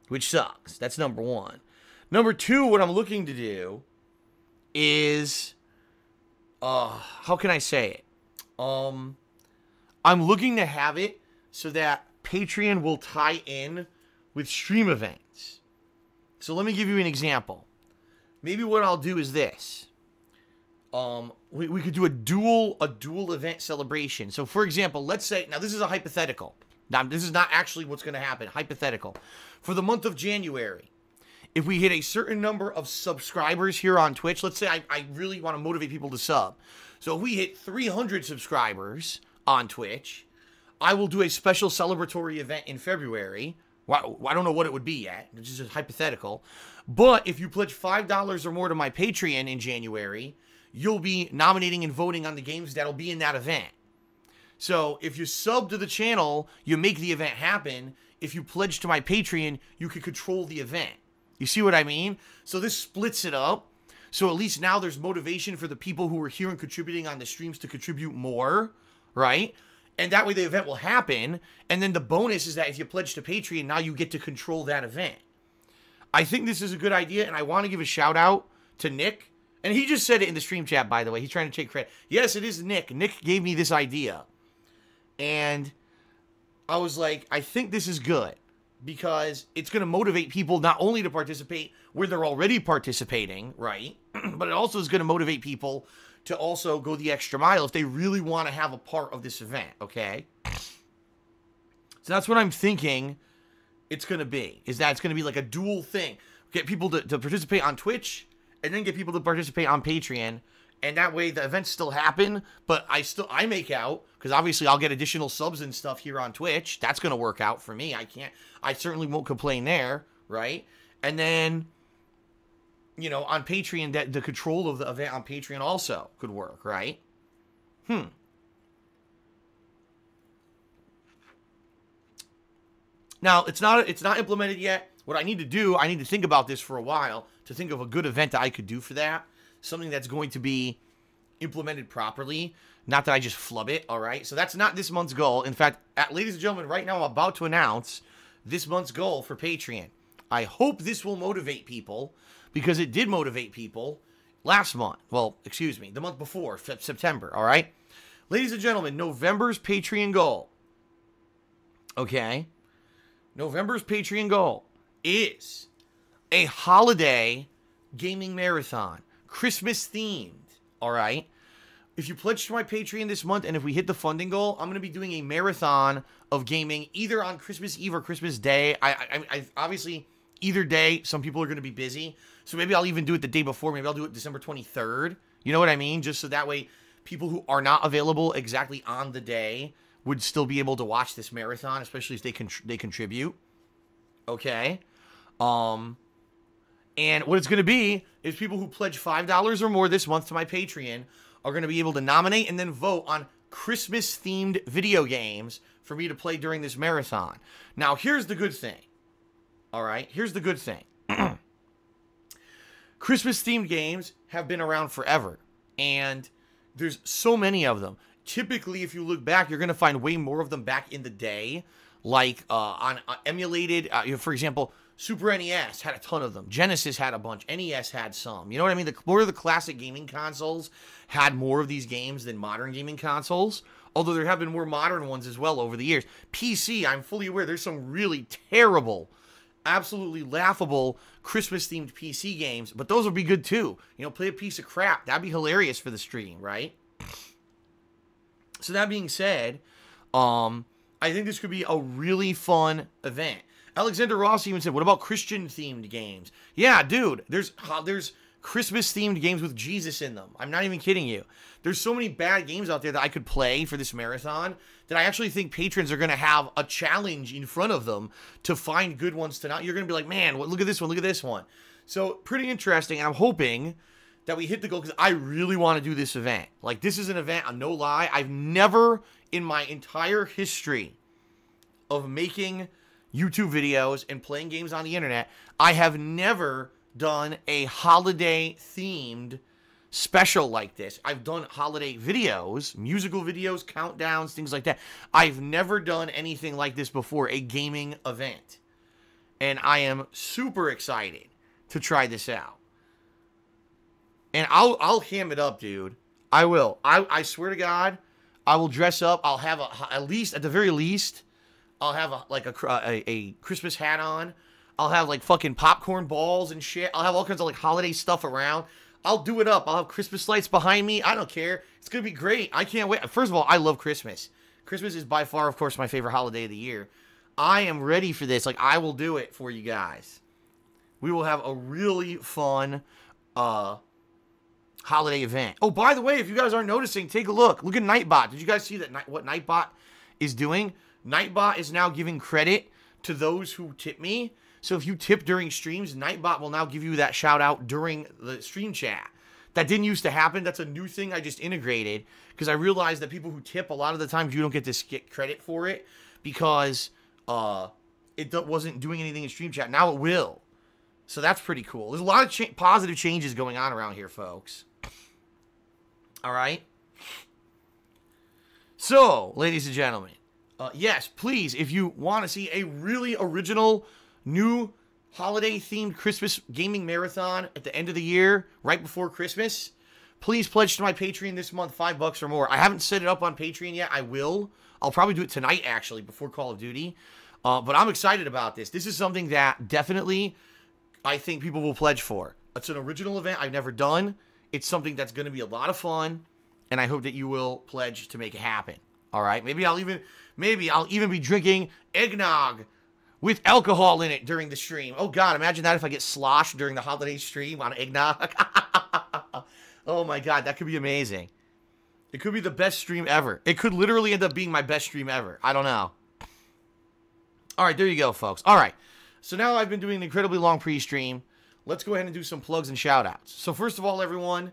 Which sucks. That's number one. Number two, what I'm looking to do is, how can I say it? I'm looking to have it so that Patreon will tie in with stream events. So let me give you an example. Maybe what I'll do is this. We could do a dual event celebration. So for example, let's say, now this is a hypothetical. Now this is not actually what's going to happen. Hypothetical. For the month of January, if we hit a certain number of subscribers here on Twitch, let's say I really want to motivate people to sub. So if we hit 300 subscribers on Twitch, I will do a special celebratory event in February. Well, I don't know what it would be yet. It's just hypothetical. But if you pledge $5 or more to my Patreon in January, you'll be nominating and voting on the games that'll be in that event. So if you sub to the channel, you make the event happen. If you pledge to my Patreon, you can control the event. You see what I mean? So this splits it up. So at least now there's motivation for the people who are here and contributing on the streams to contribute more, right? And that way the event will happen. And then the bonus is that if you pledge to Patreon, now you get to control that event. I think this is a good idea, and I want to give a shout out to Nick. And he just said it in the stream chat, by the way. He's trying to take credit. Yes, it is Nick. Nick gave me this idea. And I was like, I think this is good. Because it's going to motivate people not only to participate where they're already participating, right? But it also is going to motivate people to also go the extra mile if they really want to have a part of this event, okay? So that's what I'm thinking it's going to be. Is that it's going to be like a dual thing. Get people to participate on Twitch, and then get people to participate on Patreon. And that way the events still happen, but I make out, because obviously I'll get additional subs and stuff here on Twitch. That's going to work out for me. I certainly won't complain there, right? And then, you know, on Patreon, that the control of the event on Patreon also could work, right? Now, it's not implemented yet. What I need to do, I need to think about this for a while to think of a good event that I could do for that. Something that's going to be implemented properly. Not that I just flub it, all right? So that's not this month's goal. In fact, ladies and gentlemen, right now I'm about to announce this month's goal for Patreon. I hope this will motivate people, because it did motivate people last month. Well, excuse me, the month before, September, all right? Ladies and gentlemen, November's Patreon goal, okay? November's Patreon goal is a holiday gaming marathon. Christmas themed, all right? If you pledge to my Patreon this month, and if we hit the funding goal, I'm going to be doing a marathon of gaming either on Christmas Eve or Christmas Day. I obviously, either day, some people are going to be busy. So maybe I'll even do it the day before. Maybe I'll do it December 23rd. You know what I mean? Just so that way people who are not available exactly on the day would still be able to watch this marathon, especially if they contribute. Okay? And what it's going to be is people who pledge $5 or more this month to my Patreon are going to be able to nominate and then vote on Christmas-themed video games for me to play during this marathon. Now, here's the good thing. All right? Here's the good thing. Christmas-themed games have been around forever, and there's so many of them. Typically, if you look back, you're going to find way more of them back in the day, like on emulated, for example, Super NES had a ton of them. Genesis had a bunch. NES had some. You know what I mean? More of the classic gaming consoles had more of these games than modern gaming consoles. Although there have been more modern ones as well over the years. PC, I'm fully aware there's some really terrible, absolutely laughable Christmas-themed PC games. But those would be good too. You know, play a piece of crap. That'd be hilarious for the stream, right? So that being said, I think this could be a really fun event. Alexander Ross even said, what about Christian-themed games? Yeah, dude, there's Christmas-themed games with Jesus in them. I'm not even kidding you. There's so many bad games out there that I could play for this marathon that I actually think patrons are going to have a challenge in front of them to find good ones to not. You're going to be like, man, look at this one, look at this one. So, pretty interesting, and I'm hoping that we hit the goal because I really want to do this event. Like, this is an event, no lie, I've never in my entire history of making YouTube videos and playing games on the internet, I have never done a holiday-themed special like this. I've done holiday videos, musical videos, countdowns, things like that. I've never done anything like this before, a gaming event. And I am super excited to try this out. And I'll ham it up, dude. I will. I swear to God, I will dress up. I'll have at the very least, I'll have a Christmas hat on. I'll have like fucking popcorn balls and shit. I'll have all kinds of like holiday stuff around. I'll do it up. I'll have Christmas lights behind me. I don't care. It's going to be great. I can't wait. First of all, I love Christmas. Christmas is by far, of course, my favorite holiday of the year. I am ready for this. Like, I will do it for you guys. We will have a really fun holiday event. Oh, by the way, if you guys aren't noticing, take a look. Look at Nightbot. Did you guys see that? What Nightbot is doing? Nightbot is now giving credit to those who tip me. So if you tip during streams, Nightbot will now give you that shout out during the stream chat. That didn't used to happen. That's a new thing I just integrated because I realized that people who tip, a lot of the times you don't get to get credit for it because it wasn't doing anything in stream chat. Now it will. So that's pretty cool. There's a lot of positive changes going on around here, folks. All right. So, ladies and gentlemen, yes, please, if you want to see a really original, new, holiday-themed Christmas gaming marathon at the end of the year, right before Christmas, please pledge to my Patreon this month, $5 or more. I haven't set it up on Patreon yet. I will. I'll probably do it tonight, actually, before Call of Duty. But I'm excited about this. This is something that definitely I think people will pledge for. It's an original event I've never done. It's something that's going to be a lot of fun, and I hope that you will pledge to make it happen. All right? Maybe I'll even be drinking eggnog with alcohol in it during the stream. Oh, God, imagine that if I get sloshed during the holiday stream on eggnog. Oh, my God, that could be amazing. It could be the best stream ever. It could literally end up being my best stream ever. I don't know. All right, there you go, folks. All right, so now I've been doing an incredibly long pre-stream. Let's go ahead and do some plugs and shout-outs. So first of all, everyone,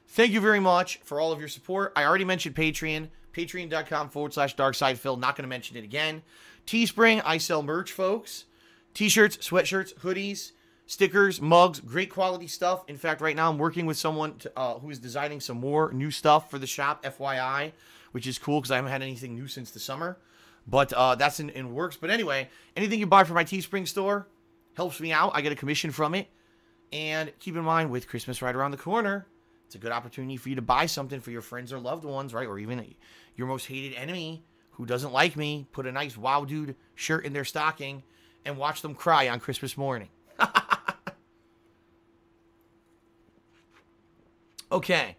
thank you very much for all of your support. I already mentioned Patreon, patreon.com/darksidephil. Not going to mention it again. Teespring, I sell merch, folks. T-shirts, sweatshirts, hoodies, stickers, mugs, great quality stuff. In fact, right now I'm working with someone who is designing some more new stuff for the shop, FYI, which is cool because I haven't had anything new since the summer. But that's in works. But anyway, anything you buy from my Teespring store helps me out. I get a commission from it. And keep in mind, with Christmas right around the corner, it's a good opportunity for you to buy something for your friends or loved ones, right? Or even your most hated enemy who doesn't like me. Put a nice Wow Dude shirt in their stocking and watch them cry on Christmas morning. Okay.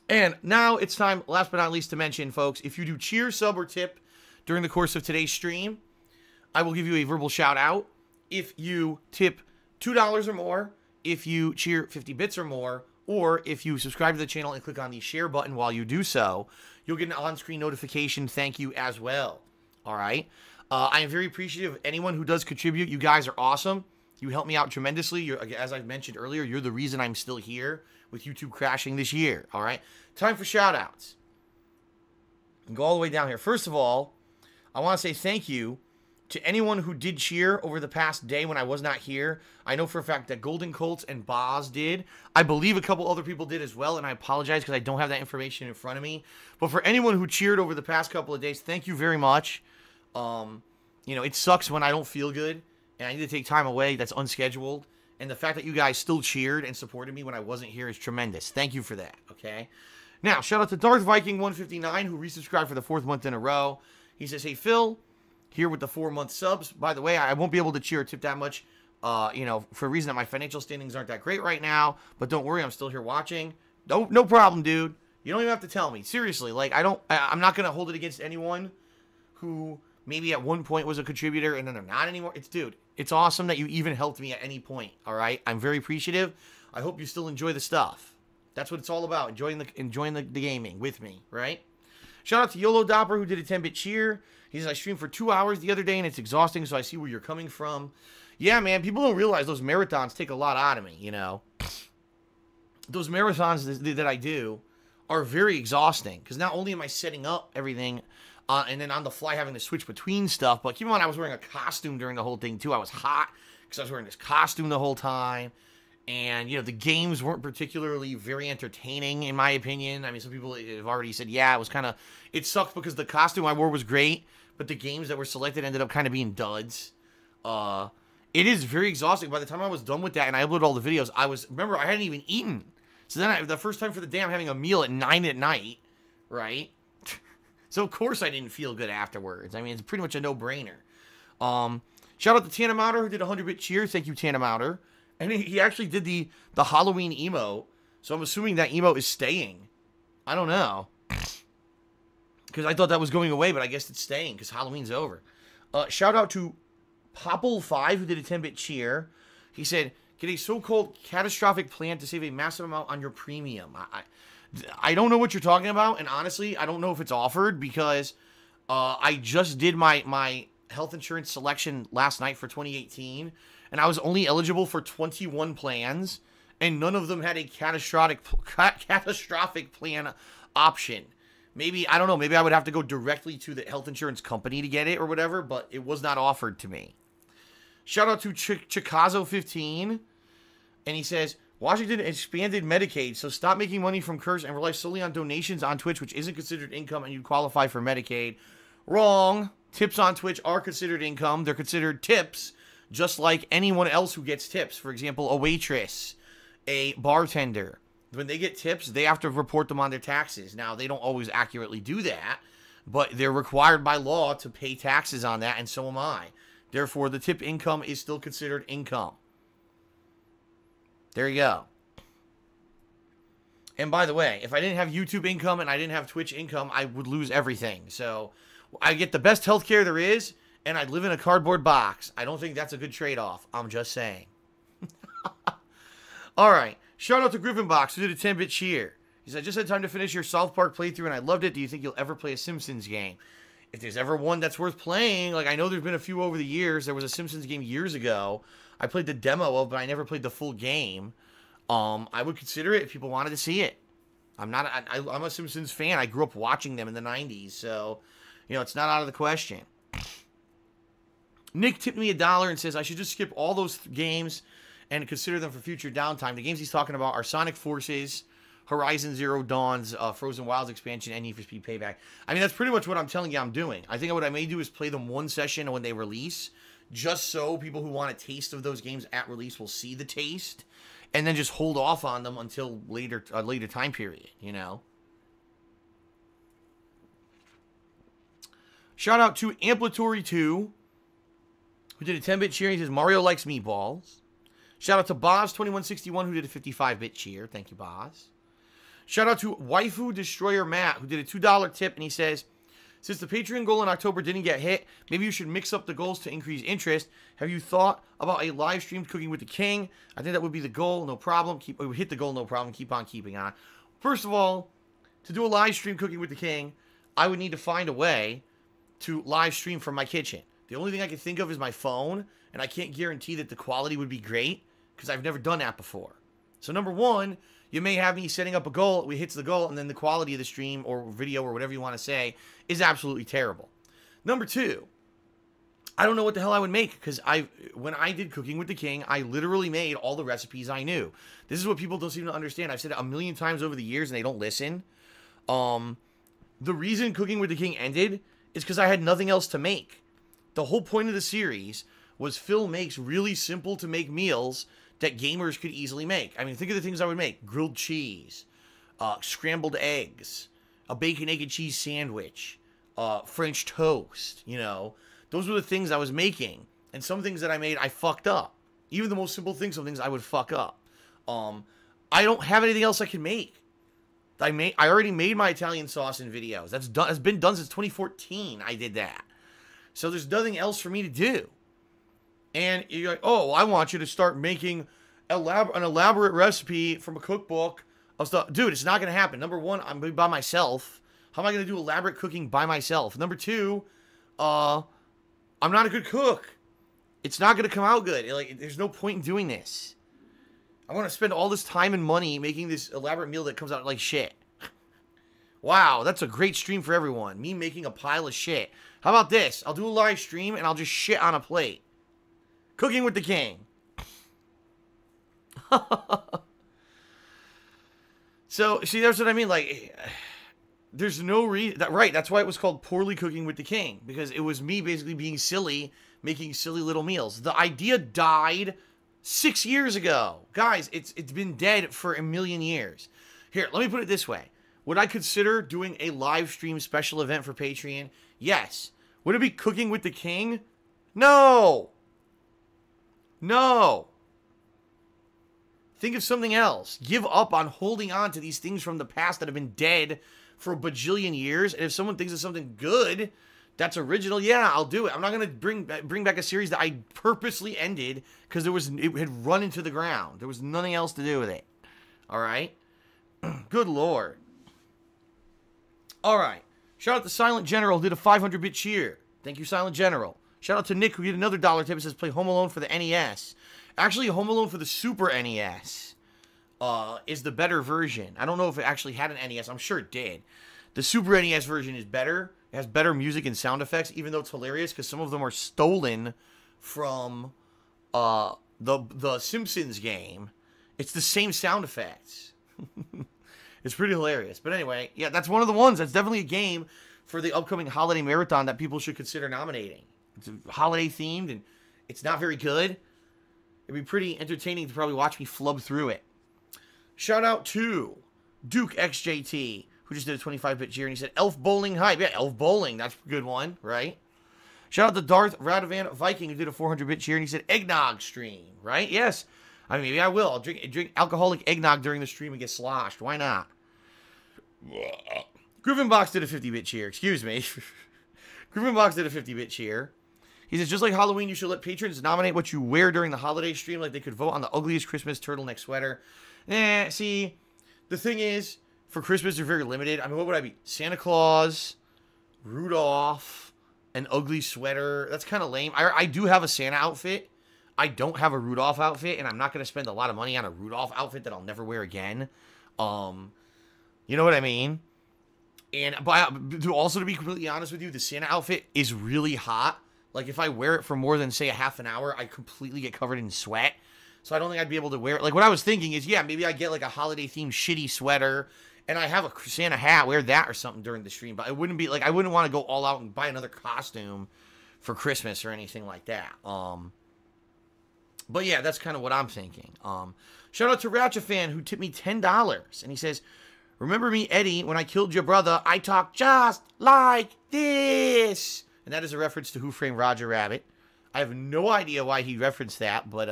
And now it's time, last but not least, to mention, folks, if you do cheer, sub, or tip during the course of today's stream, I will give you a verbal shout out. If you tip $2 or more, if you cheer 50 bits or more, or if you subscribe to the channel and click on the share button while you do so, you'll get an on-screen notification thank you as well. All right? I am very appreciative of anyone who does contribute. You guys are awesome. You help me out tremendously. As I mentioned earlier, you're the reason I'm still here with YouTube crashing this year. All right? Time for shout-outs. Go all the way down here. First of all, I want to say thank you to anyone who did cheer over the past day when I was not here. I know for a fact that Golden Colts and Boz did. I believe a couple other people did as well, and I apologize because I don't have that information in front of me. But for anyone who cheered over the past couple of days, thank you very much. It sucks when I don't feel good, and I need to take time away that's unscheduled. And the fact that you guys still cheered and supported me when I wasn't here is tremendous. Thank you for that, okay? Now, shout out to Darth Viking 159 who resubscribed for the 4th month in a row. He says, hey, Phil, here with the 4-month subs. By the way, I won't be able to cheer or tip that much, for a reason that my financial standings aren't that great right now. But don't worry, I'm still here watching. No problem, dude. You don't even have to tell me. Seriously, I'm not going to hold it against anyone who maybe at one point was a contributor and then they're not anymore. It's awesome that you even helped me at any point, all right? I'm very appreciative. I hope you still enjoy the stuff. That's what it's all about, enjoying the gaming with me, right? Shout out to YOLO Dopper, who did a 10-bit cheer. He says, I streamed for 2 hours the other day, and it's exhausting, so I see where you're coming from. Yeah, man, people don't realize those marathons take a lot out of me, you know. Those marathons that I do are very exhausting, because not only am I setting up everything, and then on the fly having to switch between stuff, but keep in mind, I was wearing a costume during the whole thing, too. I was hot, because I was wearing this costume the whole time. And, the games weren't particularly very entertaining, in my opinion. I mean, some people have already said, yeah, it sucked because the costume I wore was great, but the games that were selected ended up kind of being duds. It is very exhausting. By the time I was done with that and I uploaded all the videos, remember, I hadn't even eaten. So then the first time for the day, I'm having a meal at 9 at night, right? So, of course, I didn't feel good afterwards. I mean, it's pretty much a no-brainer. Shout out to Tana Mouter, who did a 100-bit cheer. Thank you, Tana Mouter. And he actually did the Halloween emote. So I'm assuming that emote is staying. I don't know. Because I thought that was going away, but I guess it's staying because Halloween's over. Shout out to Popple5, who did a 10-bit cheer. He said, get a so-called catastrophic plan to save a massive amount on your premium. I don't know what you're talking about. And honestly, I don't know if it's offered because I just did my health insurance selection last night for 2018. And I was only eligible for 21 plans, and none of them had a catastrophic plan option. Maybe, I don't know, maybe I would have to go directly to the health insurance company to get it or whatever, but it was not offered to me. Shout out to Chicazo15, and he says, Washington expanded Medicaid, so stop making money from Curse and rely solely on donations on Twitch, which isn't considered income, and you qualify for Medicaid. Wrong. Tips on Twitch are considered income. They're considered tips, just like anyone else who gets tips. For example, a waitress, a bartender. When they get tips, they have to report them on their taxes. Now, they don't always accurately do that, but they're required by law to pay taxes on that, and so am I. Therefore, the tip income is still considered income. There you go. And by the way, if I didn't have YouTube income and I didn't have Twitch income, I would lose everything. So I get the best healthcare there is, and I'd live in a cardboard box. I don't think that's a good trade-off. I'm just saying. All right. Shout out to Griffinbox, who did a 10-bit cheer. He said, I just had time to finish your South Park playthrough, and I loved it. Do you think you'll ever play a Simpsons game? If there's ever one that's worth playing, like I know there's been a few over the years. There was a Simpsons game years ago I played the demo of, but I never played the full game. I would consider it if people wanted to see it. I'm a Simpsons fan. I grew up watching them in the 90s, so, you know, it's not out of the question. Nick tipped me $1 and says I should just skip all those games and consider them for future downtime. The games he's talking about are Sonic Forces, Horizon Zero Dawn's Frozen Wilds expansion, and Need for Speed Payback. I mean, that's pretty much what I'm telling you I'm doing. I think what I may do is play them one session when they release, just so people who want a taste of those games at release will see the taste, and then just hold off on them until later, a later time period, you know? Shout out to Amplitory2, who did a 10-bit cheer. He says, Mario likes meatballs. Shout out to Boz2161, who did a 55-bit cheer. Thank you, Boz. Shout out to Waifu Destroyer Matt, who did a $2 tip, and he says, since the Patreon goal in October didn't get hit, maybe you should mix up the goals to increase interest. Have you thought about a live stream Cooking with the King? I think that would be the goal, no problem. Hit the goal, no problem. Keep on keeping on. First of all, to do a live stream Cooking with the King, I would need to find a way to live stream from my kitchen. The only thing I can think of is my phone, and I can't guarantee that the quality would be great because I've never done that before. So number one, you may have me setting up a goal, it hits the goal, and then the quality of the stream or video or whatever you want to say is absolutely terrible. Number two, I don't know what the hell I would make because when I did Cooking with the King, I literally made all the recipes I knew. This is what people don't seem to understand. I've said it a million times over the years and they don't listen. The reason Cooking with the King ended is because I had nothing else to make. The whole point of the series was Phil makes really simple to make meals that gamers could easily make. I mean, think of the things I would make. Grilled cheese, scrambled eggs, a bacon, egg, and cheese sandwich, French toast, you know. Those were the things I was making. And some things that I made, I fucked up. Even the most simple things, some things I would fuck up. I don't have anything else I can make. I already made my Italian sauce in videos. That's been done since 2014. I did that. So there's nothing else for me to do. And you're like, oh, I want you to start making an elaborate recipe from a cookbook of stuff. Dude, it's not going to happen. Number one, I'm by myself. How am I going to do elaborate cooking by myself? Number two, I'm not a good cook. It's not going to come out good. Like, there's no point in doing this. I want to spend all this time and money making this elaborate meal that comes out like shit. Wow, that's a great stream for everyone. Me making a pile of shit. How about this? I'll do a live stream and I'll just shit on a plate. Cooking with the King. So, see, that's what I mean. Like, there's no reason. Right, that's why it was called Poorly Cooking with the King. Because it was me basically being silly, making silly little meals. The idea died 6 years ago. Guys, it's been dead for a million years. Here, let me put it this way. Would I consider doing a live stream special event for Patreon? Yes. Would it be Cooking with the King? No. No. Think of something else. Give up on holding on to these things from the past that have been dead for a bajillion years. And if someone thinks of something good that's original, yeah, I'll do it. I'm not going to bring back a series that I purposely ended because it had run into the ground. There was nothing else to do with it. All right? Good Lord. All right. Shout out to Silent General, who did a 500-bit cheer. Thank you, Silent General. Shout out to Nick, who did another $1 tip. It says play Home Alone for the NES. Actually, Home Alone for the Super NES is the better version. I don't know if it actually had an NES. I'm sure it did. The Super NES version is better. It has better music and sound effects, even though it's hilarious because some of them are stolen from the Simpsons game. It's the same sound effects. It's pretty hilarious. But anyway, yeah, that's one of the ones. That's definitely a game for the upcoming holiday marathon that people should consider nominating. It's holiday themed, and it's not very good. It'd be pretty entertaining to probably watch me flub through it. Shout out to Duke XJT, who just did a 25-bit cheer, and he said, Elf Bowling Hype. Yeah, Elf Bowling. That's a good one, right? Shout out to Darth Radovan Viking, who did a 400-bit cheer, and he said, Eggnog stream, right? Yes. I mean, maybe I will. I'll drink alcoholic eggnog during the stream and get sloshed. Why not? Griffinbox did a 50-bit cheer. Excuse me. Griffinbox did a 50-bit cheer. He says, just like Halloween, you should let patrons nominate what you wear during the holiday stream, like they could vote on the ugliest Christmas turtleneck sweater. See, the thing is, for Christmas, they're very limited. I mean, what would I be? Santa Claus, Rudolph, an ugly sweater. That's kind of lame. I do have a Santa outfit. I don't have a Rudolph outfit, and I'm not going to spend a lot of money on a Rudolph outfit that I'll never wear again. You know what I mean? But to be completely honest with you, the Santa outfit is really hot. Like, if I wear it for more than, say, a half an hour, I completely get covered in sweat. So I don't think I'd be able to wear it. Like, what I was thinking is, yeah, maybe I get, like, a holiday-themed shitty sweater, and I have a Santa hat, wear that or something during the stream. But it wouldn't be, like, I wouldn't want to go all out and buy another costume for Christmas or anything like that. But, yeah, that's kind of what I'm thinking. Shout out to Ratchet who tipped me $10. And he says, remember me, Eddie, when I killed your brother, I talked just like this. And that is a reference to Who Framed Roger Rabbit. I have no idea why he referenced that, but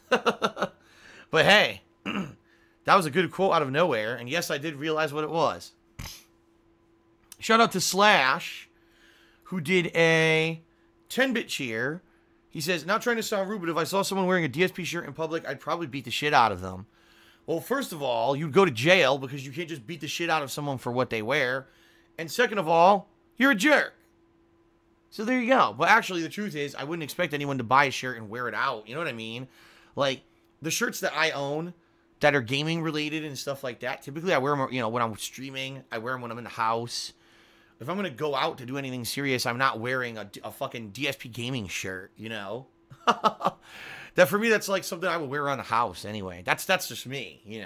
but hey, that was a good quote out of nowhere, and yes, I did realize what it was. Shout out to Slash, who did a 10-bit cheer. He says, not trying to sound rude, but if I saw someone wearing a DSP shirt in public, I'd probably beat the shit out of them. Well, first of all, you'd go to jail because you can't just beat the shit out of someone for what they wear. And second of all, you're a jerk. So there you go. But actually, the truth is, I wouldn't expect anyone to buy a shirt and wear it out. You know what I mean? Like, the shirts that I own that are gaming related and stuff like that, typically I wear them, you know, when I'm streaming. I wear them when I'm in the house. If I'm going to go out to do anything serious, I'm not wearing a fucking DSPGaming shirt, you know? That for me, that's like something I would wear around the house anyway. That's just me, you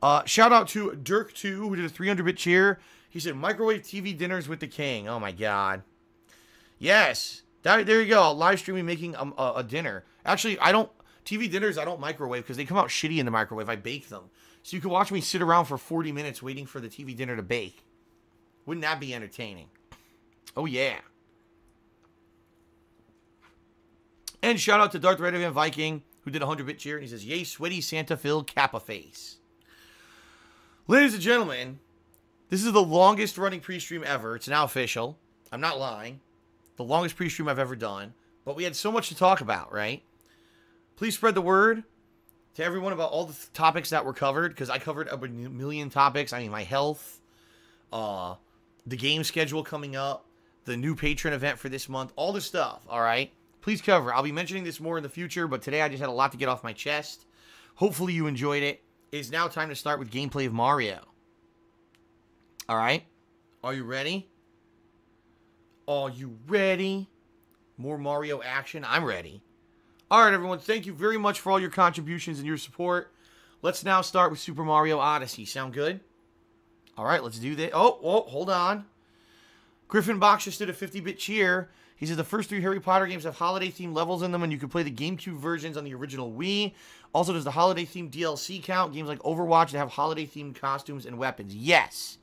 know. Shout out to Dirk2, who did a 300-bit cheer. He said, microwave TV dinners with the king. Oh, my God. Yes. There you go. Live streaming making a dinner. Actually, TV dinners, I don't microwave because they come out shitty in the microwave. I bake them. So you can watch me sit around for 40 minutes waiting for the TV dinner to bake. Wouldn't that be entertaining? Oh, yeah. And shout out to Darth Radovan Viking, who did a 100-bit cheer. And he says, yay, sweaty Santa-filled Kappa face. Ladies and gentlemen, this is the longest running pre-stream ever. It's now official. I'm not lying. The longest pre-stream I've ever done. But we had so much to talk about, right? Please spread the word to everyone about all the topics that were covered, because I covered a million topics. I mean, my health, the game schedule coming up, the new patron event for this month, all this stuff, all right? Please cover. I'll be mentioning this more in the future, but today I just had a lot to get off my chest. Hopefully you enjoyed it. It is now time to start with gameplay of Mario. All right? Are you ready? Are you ready? More Mario action? I'm ready. All right, everyone. Thank you very much for all your contributions and your support. Let's now start with Super Mario Odyssey. Sound good? All right, let's do this. Oh, hold on. Griffin Box just did a 50-bit cheer. He says the first 3 Harry Potter games have holiday-themed levels in them, and you can play the GameCube versions on the original Wii. Also, does the holiday-themed DLC count? Games like Overwatch that have holiday-themed costumes and weapons. Yes.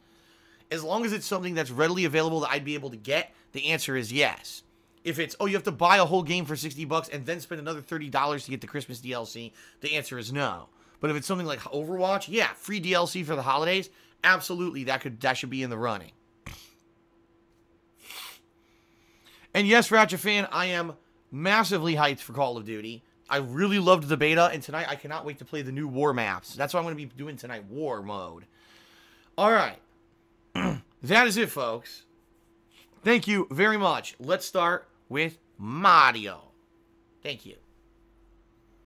As long as it's something that's readily available that I'd be able to get, the answer is yes. If it's, oh, you have to buy a whole game for $60 and then spend another $30 to get the Christmas DLC, the answer is no. But if it's something like Overwatch, yeah, free DLC for the holidays, absolutely, that should be in the running. And yes, Ratchet fan, I am massively hyped for Call of Duty. I really loved the beta, and tonight I cannot wait to play the new War maps. That's what I'm going to be doing tonight, War mode. All right. That is it, folks. Thank you very much. Let's start with Mario. Thank you.